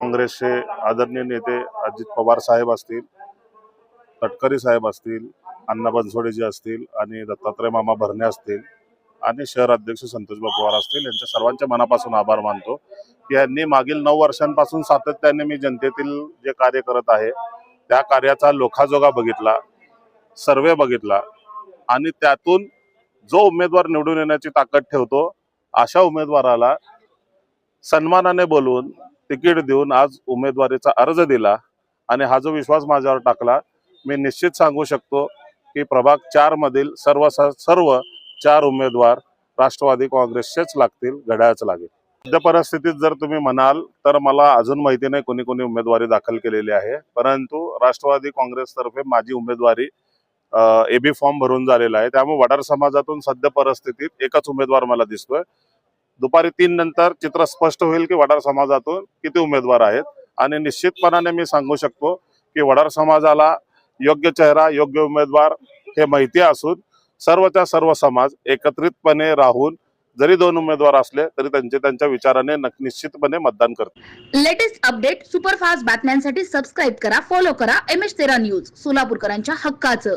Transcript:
काँग्रेसचे आदरणीय नेते अजित पवार साहेब असतील, तटकरे साहेब असतील, अण्णा बनसोडे असतील आणि दत्तात्रय मामा भरणे असतील आणि शहर अध्यक्ष संतोषबाब पवार असतील, यांच्या सर्वांच्या मनापासून आभार मानतो की यांनी मागील 9 वर्षांपासून सातत्याने मी जनतेतील जे कार्य करत आहे त्या कार्याचा लोखाजोगा बघितला, सर्वे बघितला आणि त्यातून जो उमेदवार निवडून येण्याची ताकद ठेवतो अशा उमेदवाराला सन्मानाने बोलवून तिकीट देऊन आज उमेदवारीचा अर्ज दिला आणि हा जो विश्वास माझ्यावर टाकला, मी निश्चित सांगू शकतो की प्रभाग 4 मधील सर्व 4 उमेदवार राष्ट्रवादी काँग्रेसचेच लागतील, घड्याळच लागेल। सध्या परिस्थितीत जर तुम्ही म्हणाल तर मला अजून माहिती नाही कोणी कोणी उमेदवारी दाखल केलेली आहे, परंतु राष्ट्रवादी काँग्रेसतर्फे माझी उमेदवारी एबी फॉर्म भरून झालेला आहे। त्यामुळे वडार समाजातून सध्या परिस्थितीत एकच उमेदवार मला दिसतोय। दुपारी 3 नंतर चित्र स्पष्ट होईल की वडार समाजातून किती उमेदवार आहेत आणि निश्चितपणाने मी सांगू शकतो की वडार समाजाला योग्य चेहरा, योग्य उमेदवार हे माहिती असून सर्वच्या सर्व समाज एकत्रितपणे राहून जरी 2 उमेदवार असले तरी त्यांच्या विचाराने निश्चितपणे मतदान करतील। लेटेस्ट अपडेट, सुपरफास्ट बातम्यांसाठी सबस्क्राइब करा, फॉलो करा MS13 न्यूज, सोलापूरकरांच्या हक्काचं।